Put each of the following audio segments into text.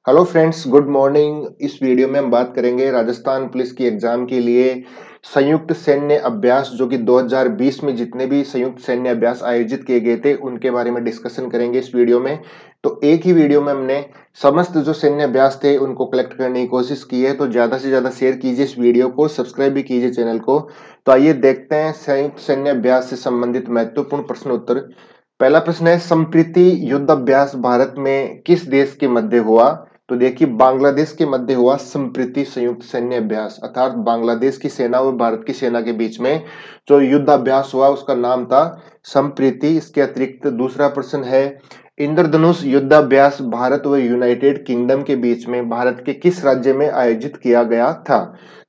Hello friends, good morning. इस video में हम बात करेंगे राजस्थान पुलिस की एग्जाम के लिए संयुक्त सैन्य अभ्यास जो कि 2020 में जितने भी संयुक्त सैन्य अभ्यास आयोजित किए गए थे उनके बारे में डिस्कशन करेंगे इस वीडियो में। तो एक ही वीडियो में हमने समस्त जो सैन्य अभ्यास थे उनको कलेक्ट करने की कोशिश की है, तो ज्यादा से ज्यादा शेयर कीजिए इस वीडियो को, सब्सक्राइब भी कीजिए चैनल को। तो आइए देखते हैं संयुक्त सैन्य अभ्यास से संबंधित महत्वपूर्ण प्रश्न उत्तर। पहला प्रश्न है, संप्रीति युद्ध अभ्यास भारत में किस देश के मध्य हुआ? तो देखिए, बांग्लादेश के मध्य हुआ संप्रीति संयुक्त सैन्य अभ्यास, अर्थात बांग्लादेश की सेना और भारत की सेना के बीच में जो युद्ध अभ्यास हुआ उसका नाम था संप्रीति। इसके अतिरिक्त दूसरा प्रश्न है, इंद्रधनुष युद्धाभ्यास भारत व यूनाइटेड किंगडम के बीच में भारत के किस राज्य में आयोजित किया गया था?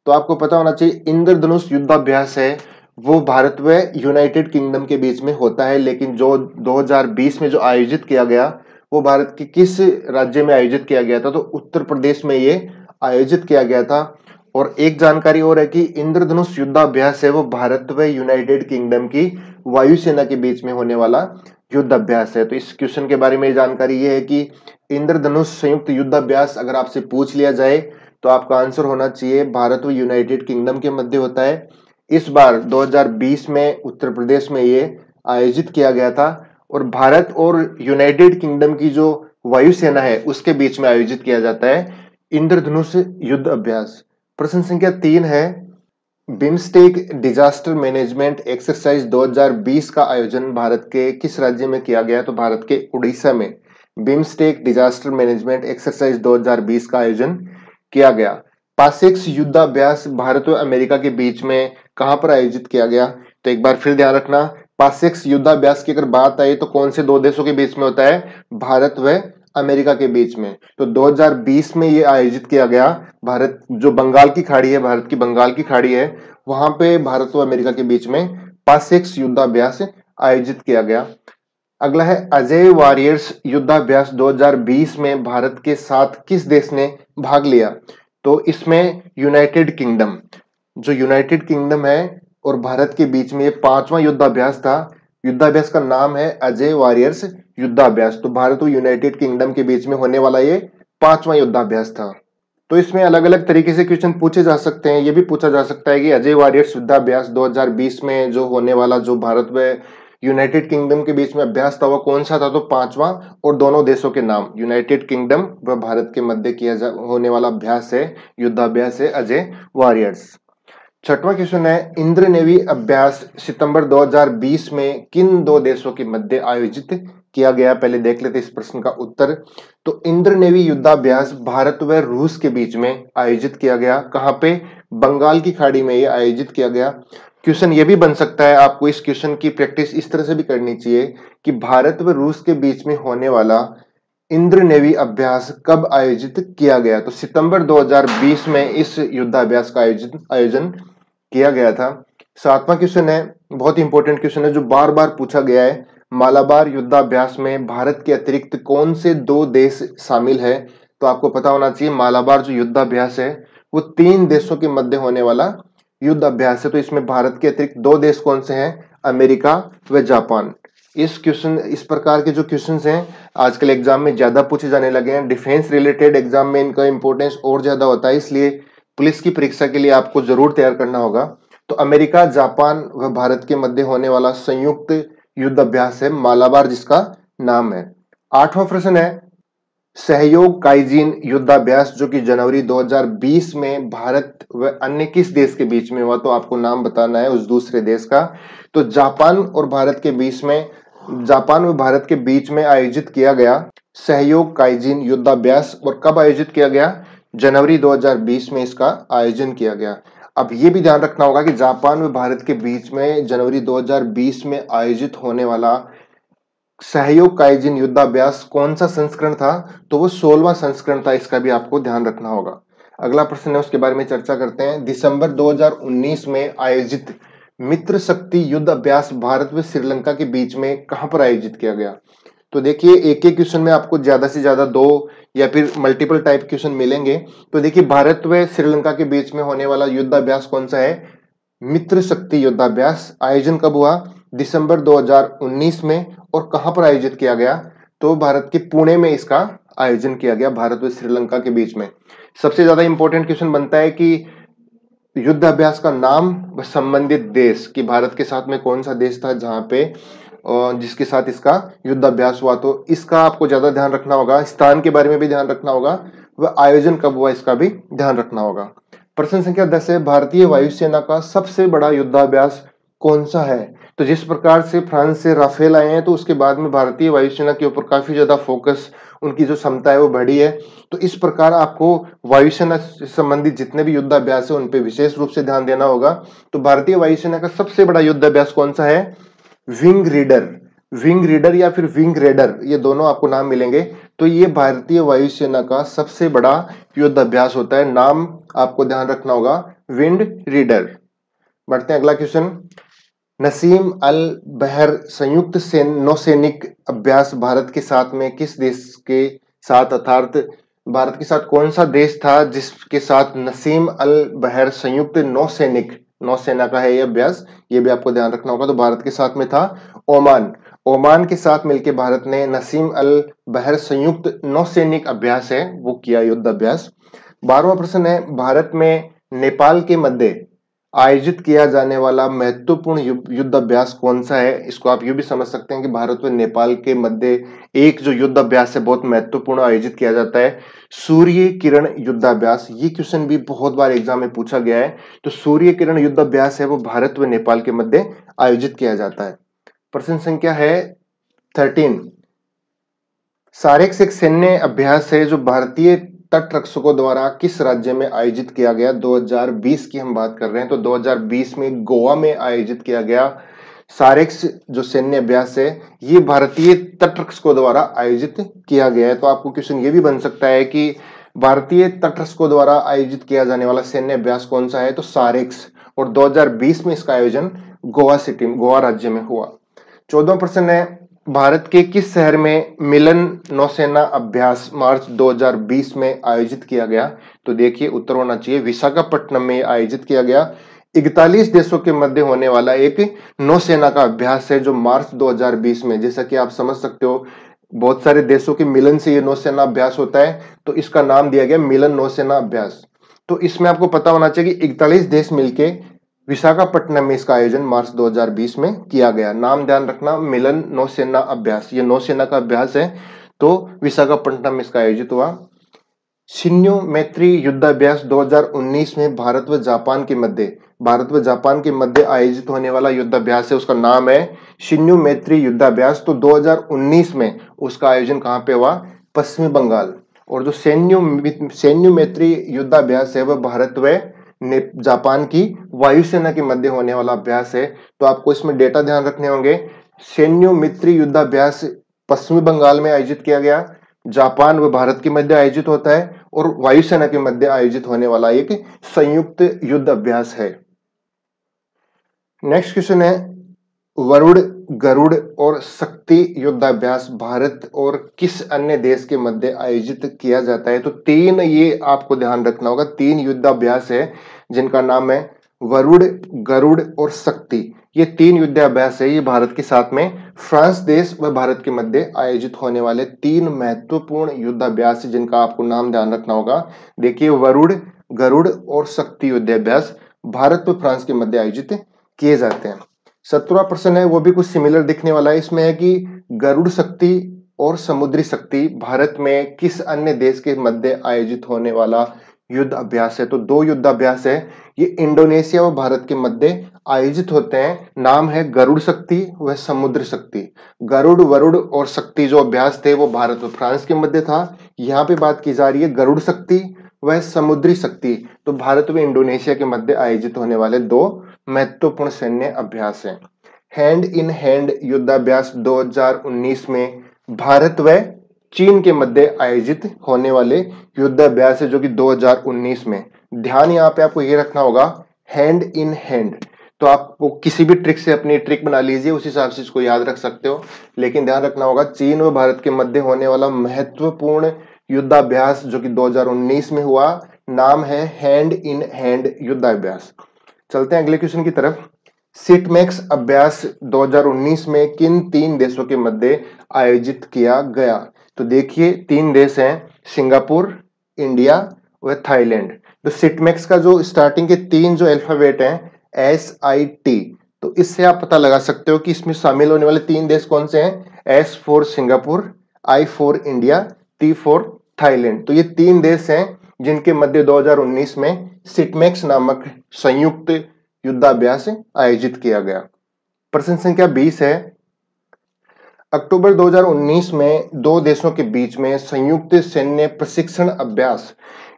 तो आपको पता होना चाहिए, इंद्रधनुष युद्धाभ्यास है वो भारत व यूनाइटेड किंगडम के बीच में होता है, लेकिन जो 2020 में जो आयोजित किया गया वो भारत के किस राज्य में आयोजित किया गया था? तो उत्तर प्रदेश में ये आयोजित किया गया था। और एक जानकारी और है कि इंद्रधनुष युद्धाभ्यास है वो भारत व यूनाइटेड किंगडम की वायुसेना के बीच में होने वाला युद्ध अभ्यास है। तो इस क्वेश्चन के बारे में जानकारी ये है कि इंद्रधनुष संयुक्त युद्धाभ्यास अगर आपसे पूछ लिया जाए तो आपका आंसर होना चाहिए भारत व यूनाइटेड किंगडम के मध्य होता है। इस बार 2020 में उत्तर प्रदेश में ये आयोजित किया गया था और भारत और यूनाइटेड किंगडम की जो वायुसेना है उसके बीच में आयोजित किया जाता है इंद्रधनुष युद्ध अभ्यास। प्रश्न संख्या 3 है, बिम्स्टेक डिजास्टर मैनेजमेंट एक्सरसाइज 2020 का आयोजन भारत के किस राज्य में किया गया? तो भारत के उड़ीसा में बिम्स्टेक डिजास्टर मैनेजमेंट एक्सरसाइज 2020 का आयोजन किया गया। पासेक्स युद्धाभ्यास भारत और अमेरिका के बीच में कहां पर आयोजित किया गया? तो एक बार फिर ध्यान रखना, पासेक्स युद्धाभ्यास की अगर बात आई तो कौन से दो देशों के बीच में होता है? भारत व अमेरिका के बीच में। तो 2020 में ये आयोजित किया गया, भारत जो बंगाल की खाड़ी है, भारत की बंगाल की खाड़ी है, वहां पे भारत और अमेरिका के बीच में पासेक्स युद्धाभ्यास आयोजित किया गया। अगला है, अजय वॉरियर्स युद्धाभ्यास 2020 में भारत के साथ किस देश ने भाग लिया? तो इसमें यूनाइटेड किंगडम, जो यूनाइटेड किंगडम है और भारत के बीच में ये 5वां युद्धाभ्यास था। युद्धाभ्यास का नाम है अजय वॉरियर्स युद्धाभ्यास। तो भारत और यूनाइटेड किंगडम के बीच में होने वाला ये 5वां युद्धाभ्यास था। तो इसमें अलग अलग तरीके से क्वेश्चन पूछे जा सकते हैं। ये भी पूछा जा सकता है कि अजय वॉरियर्स युद्धाभ्यास 2020 में जो होने वाला, जो भारत व यूनाइटेड किंगडम के बीच में अभ्यास था वो कौन सा था? तो 5वां, और दोनों देशों के नाम यूनाइटेड किंगडम व भारत के मध्य होने वाला अभ्यास है, युद्धाभ्यास है अजय वॉरियर्स। छठवां क्वेश्चन है, इंद्र नेवी अभ्यास सितंबर 2020 में किन दो देशों के मध्य आयोजित किया गया? पहले देख लेते इस प्रश्न का उत्तर। तो इंद्र नेवी युद्धाभ्यास भारत व रूस के बीच में आयोजित किया गया। कहां पे? बंगाल की खाड़ी में यह आयोजित किया गया। क्वेश्चन ये भी बन सकता है, आपको इस क्वेश्चन की प्रैक्टिस इस तरह से भी करनी चाहिए कि भारत व रूस के बीच में होने वाला इंद्र नेवी अभ्यास कब आयोजित किया गया? तो सितंबर 2020 में इस युद्धाभ्यास का आयोजन किया गया था। 7वां क्वेश्चन है, बहुत इंपॉर्टेंट क्वेश्चन है जो बार बार पूछा गया है, मालाबार युद्धाभ्यास में भारत के अतिरिक्त कौन से दो देश शामिल है? तो आपको पता होना चाहिए, मालाबार जो युद्धाभ्यास है वो 3 देशों के मध्य होने वाला युद्ध अभ्यास है। तो इसमें भारत के अतिरिक्त दो देश कौन से हैं? अमेरिका व जापान। इस प्रकार के जो क्वेश्चंस हैं आजकल एग्जाम में ज्यादा पूछे जाने लगे हैं। डिफेंस रिलेटेड एग्जाम में इनका इंपॉर्टेंस और ज्यादा होता है, इसलिए पुलिस की परीक्षा के लिए आपको जरूर तैयार करना होगा। तो अमेरिका, जापान व भारत के मध्य होने वाला संयुक्त युद्ध अभ्यास है मालाबार, जिसका नाम है। 8वां प्रश्न है, सहयोग काइजिन युद्धाभ्यास जो कि जनवरी 2020 में भारत व अन्य किस देश के बीच में हुआ? तो आपको नाम बताना है उस दूसरे देश का। तो जापान और भारत के बीच में, जापान व भारत के बीच में आयोजित किया गया सहयोग काइजिन युद्धाभ्यास। और कब आयोजित किया गया? जनवरी 2020 में इसका आयोजन किया गया। अब ये भी ध्यान रखना होगा कि जापान व भारत के बीच में जनवरी 2020 में आयोजित होने वाला सहयोग काइजिन युद्धाभ्यास कौन सा संस्करण था? तो वो 16वां संस्करण था, इसका भी आपको ध्यान रखना होगा। अगला प्रश्न है, उसके बारे में चर्चा करते हैं। दिसंबर 2019 में आयोजित मित्र शक्ति युद्ध अभ्यास भारत व श्रीलंका के बीच में कहां पर आयोजित किया गया? तो देखिए, एक एक क्वेश्चन में आपको ज्यादा से ज्यादा दो या फिर मल्टीपल टाइप क्वेश्चन मिलेंगे। तो देखिए, भारत व श्रीलंका के बीच में होने वाला युद्धाभ्यास कौन सा है? मित्र शक्ति युद्धाभ्यास। आयोजन कब हुआ? दिसंबर 2019 में। और कहां पर आयोजित किया गया? तो भारत के पुणे में इसका आयोजन किया गया भारत व श्रीलंका के बीच में। सबसे ज्यादा इंपॉर्टेंट क्वेश्चन बनता है कि युद्ध अभ्यास का नाम व संबंधित देश, कि भारत के साथ में कौन सा देश था जहां पे जिसके साथ इसका युद्ध अभ्यास हुआ, तो इसका आपको ज्यादा ध्यान रखना होगा। स्थान के बारे में भी ध्यान रखना होगा, व आयोजन कब हुआ इसका भी ध्यान रखना होगा। प्रश्न संख्या 10 है, भारतीय वायुसेना का सबसे बड़ा युद्धाभ्यास कौन सा है? तो जिस प्रकार से फ्रांस से राफेल आए हैं, तो उसके बाद में भारतीय वायुसेना के ऊपर काफी ज्यादा फोकस, उनकी जो क्षमता है वो बढ़ी है। तो इस प्रकार आपको वायुसेना से संबंधित जितने भी युद्धाभ्यास है उन पे विशेष रूप से ध्यान देना होगा। तो भारतीय वायुसेना का सबसे बड़ा युद्धाभ्यास कौन सा है? विंग रीडर, विंग रीडर या फिर विंग रेडर, ये दोनों आपको नाम मिलेंगे। तो ये भारतीय वायुसेना का सबसे बड़ा युद्ध अभ्यास होता है, नाम आपको ध्यान रखना होगा, विंड रीडर। बढ़ते हैं अगला क्वेश्चन। नसीम अल बहर संयुक्त नौसैनिक अभ्यास भारत के साथ में किस देश के साथ, अर्थात भारत के साथ कौन सा देश था जिसके साथ नसीम अल बहर संयुक्त नौसैनिक, नौसेना का है ये अभ्यास, ये भी आपको ध्यान रखना होगा। तो भारत के साथ में था ओमान। ओमान के साथ मिलकर भारत ने नसीम अल बहर संयुक्त नौसैनिक अभ्यास है वो किया, युद्ध अभ्यास। 12वां प्रश्न है, भारत में नेपाल के मध्य आयोजित किया जाने वाला महत्वपूर्ण युद्ध अभ्यास कौन सा है? इसको आप यूं भी समझ सकते हैं कि भारत व नेपाल के मध्य एक जो युद्ध अभ्यास है बहुत महत्वपूर्ण आयोजित किया जाता है, सूर्य किरण युद्धाभ्यास। ये क्वेश्चन भी बहुत बार एग्जाम में पूछा गया है। तो सूर्य किरण युद्धाभ्यास है वो भारत व नेपाल के मध्य आयोजित किया जाता है। प्रश्न संख्या है 13, सारेक्स एक सैन्य अभ्यास है जो भारतीय तटरक्षकों द्वारा किस राज्य में आयोजित किया गया? 2020 की हम बात कर रहे हैं, तो 2020 में गोवा में आयोजित किया गया सारेक्स जो सैन्य अभ्यास है ये भारतीय तटरक्षकों द्वारा आयोजित किया गया है। तो आपको क्वेश्चन ये भी बन सकता है कि भारतीय तटरक्षकों द्वारा आयोजित किया जाने वाला सैन्य अभ्यास कौन सा है? तो सारेक्स, और 2020 में इसका आयोजन गोवा सिटी, गोवा राज्य में हुआ। 14वां प्रश्न है, भारत के किस शहर में मिलन नौसेना अभ्यास मार्च 2020 में आयोजित किया गया? तो देखिए उत्तर होना चाहिए विशाखापट्टनम में आयोजित किया गया। 41 देशों के मध्य होने वाला एक नौसेना का अभ्यास है जो मार्च 2020 में, जैसा कि आप समझ सकते हो बहुत सारे देशों के मिलन से ये नौसेना अभ्यास होता है, तो इसका नाम दिया गया मिलन नौसेना अभ्यास। तो इसमें आपको पता होना चाहिए कि 41 देश मिलके विशाखापट्टनम में इसका आयोजन मार्च 2020 में किया गया। नाम ध्यान रखना, मिलन नौसेना अभ्यास, ये नौसेना का अभ्यास है, तो विशाखापट्टनम में इसका आयोजित हुआ। शिन्यो मैत्री युद्धाभ्यास 2019 में भारत व जापान के मध्य आयोजित होने वाला युद्धाभ्यास है, उसका नाम है शिन्यो मैत्री युद्धाभ्यास। तो 2019 में उसका आयोजन कहां पे हुआ? पश्चिमी बंगाल। और जो सैन्य मैत्री युद्धाभ्यास है वह भारत व जापान की वायुसेना के मध्य होने वाला अभ्यास है। तो आपको इसमें डेटा ध्यान रखने होंगे, सैन्य मैत्री युद्धाभ्यास पश्चिमी बंगाल में आयोजित किया गया, जापान व भारत के मध्य आयोजित होता है, और वायुसेना के मध्य आयोजित होने वाला एक संयुक्त युद्ध अभ्यास है। नेक्स्ट क्वेश्चन है, वरुण, गरुड़ और शक्ति युद्धाभ्यास भारत और किस अन्य देश के मध्य आयोजित किया जाता है? तो 3 ये आपको ध्यान रखना होगा, 3 युद्धाभ्यास है जिनका नाम है वरुण, गरुड़ और शक्ति। ये 3 युद्धाभ्यास है, ये भारत के साथ में फ्रांस देश व भारत के मध्य आयोजित होने वाले 3 महत्वपूर्ण युद्धाभ्यास है जिनका आपको नाम ध्यान रखना होगा। देखिए वरुण, गरुड़ और शक्ति युद्धाभ्यास भारत व फ्रांस के मध्य आयोजित किए जाते हैं। 17वां प्रश्न है वो भी कुछ सिमिलर दिखने वाला है, इसमें है कि गरुड़ शक्ति और समुद्री शक्ति भारत में किस अन्य देश के मध्य आयोजित होने वाला युद्ध अभ्यास है? तो 2 युद्ध अभ्यास है, ये इंडोनेशिया और भारत के मध्य आयोजित होते हैं। नाम है गरुड़ शक्ति व समुद्र शक्ति। गरुड़, वरुड़ और शक्ति जो अभ्यास थे वो भारत और फ्रांस के मध्य था। यहाँ पे बात की जा रही है गरुड़ शक्ति व समुद्री शक्ति, तो भारत व इंडोनेशिया के मध्य आयोजित होने वाले 2 महत्वपूर्ण सैन्य अभ्यास हैं। हैंड इन हैंड युद्धाभ्यास 2019 में भारत व चीन के मध्य आयोजित होने वाले युद्धाभ्यास है जो कि 2019 में। ध्यान यहाँ पे आपको ये रखना होगा, हैंड इन हैंड। तो आपको किसी भी ट्रिक से अपनी ट्रिक बना लीजिए, उस हिसाब से इसको याद रख सकते हो, लेकिन ध्यान रखना होगा चीन व भारत के मध्य होने वाला महत्वपूर्ण युद्धाभ्यास जो कि 2019 में हुआ, नाम है हैंड इन हैंड युद्धाभ्यास। चलते हैं अगले क्वेश्चन की तरफ। सिटमैक्स अभ्यास 2019 में किन 3 देशों के मध्य आयोजित किया गया? तो देखिए 3 देश हैं, सिंगापुर, इंडिया व थाईलैंड। तो सिटमैक्स का जो स्टार्टिंग के 3 जो अल्फाबेट हैं SIT, तो इससे आप पता लगा सकते हो कि इसमें शामिल होने वाले 3 देश कौन से हैं। S for Singapore, I for India, T for Thailand. तो ये 3 देश हैं जिनके मध्य 2019 में सिटमैक्स नामक संयुक्त युद्धाभ्यास आयोजित किया गया। प्रश्न संख्या 20 है, अक्टूबर 2019 में 2 देशों के बीच में संयुक्त सैन्य प्रशिक्षण अभ्यास,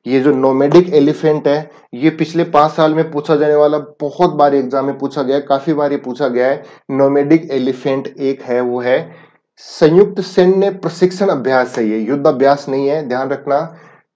ये जो नोमैडिक एलिफेंट है, ये पिछले 5 साल में पूछा जाने वाला बहुत बार एग्जाम में पूछा गया है, काफी बार ये पूछा गया है। नोमैडिक एलिफेंट एक है, वो है संयुक्त सैन्य प्रशिक्षण अभ्यास है, ये युद्ध अभ्यास नहीं है, ध्यान रखना।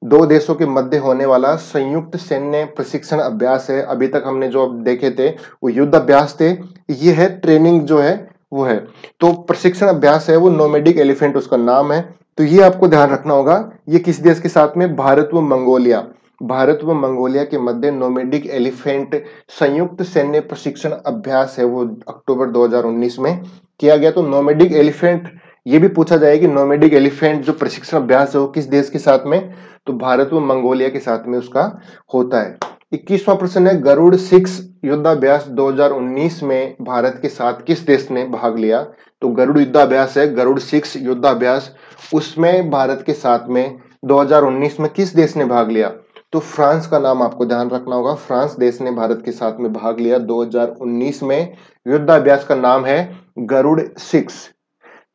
2 देशों के मध्य होने वाला संयुक्त सैन्य प्रशिक्षण अभ्यास है। अभी तक हमने जो देखे थे वो युद्ध अभ्यास थे, ये है ट्रेनिंग जो है वो है। तो प्रशिक्षण अभ्यास है वो नोमैडिक एलिफेंट उसका नाम है। तो ये आपको ध्यान रखना होगा, ये किस देश के साथ में, भारत व मंगोलिया। भारत व मंगोलिया के मध्य नोमैडिक एलिफेंट संयुक्त सैन्य प्रशिक्षण अभ्यास है वो अक्टूबर 2019 में किया गया। तो नोमैडिक एलिफेंट, ये भी पूछा जाए कि नोमैडिक एलिफेंट जो प्रशिक्षण अभ्यास है वो किस देश के साथ में, तो भारत व मंगोलिया के साथ में उसका होता है। 21वां प्रश्न है, गरुड़ 6 युद्धाभ्यास 2019 में भारत के साथ किस देश ने भाग लिया। तो गरुड़ युद्धाभ्यास है, गरुड़ 6 युद्धाभ्यास, उसमें भारत के साथ में 2019 में किस देश ने भाग लिया, तो फ्रांस का नाम आपको ध्यान रखना होगा। फ्रांस देश ने भारत के साथ में भाग लिया 2019 में। युद्धाभ्यास का नाम है गरुड़ 6।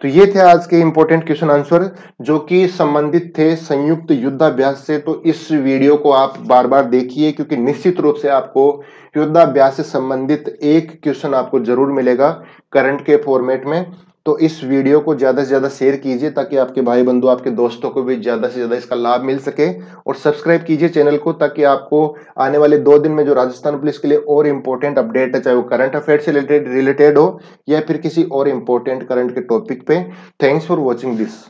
तो ये थे आज के इंपॉर्टेंट क्वेश्चन आंसर जो कि संबंधित थे संयुक्त युद्धाभ्यास से। तो इस वीडियो को आप बार बार देखिए, क्योंकि निश्चित रूप से आपको युद्धाभ्यास से संबंधित एक क्वेश्चन आपको जरूर मिलेगा करंट के फॉर्मेट में। तो इस वीडियो को ज्यादा से ज्यादा शेयर कीजिए ताकि आपके भाई बंधु, आपके दोस्तों को भी ज्यादा से ज्यादा इसका लाभ मिल सके, और सब्सक्राइब कीजिए चैनल को ताकि आपको आने वाले 2 दिन में जो राजस्थान पुलिस के लिए और इंपॉर्टेंट अपडेट है, चाहे वो करंट अफेयर से रिलेटेड हो या फिर किसी और इंपॉर्टेंट करंट के टॉपिक पे। Thanks for watching this.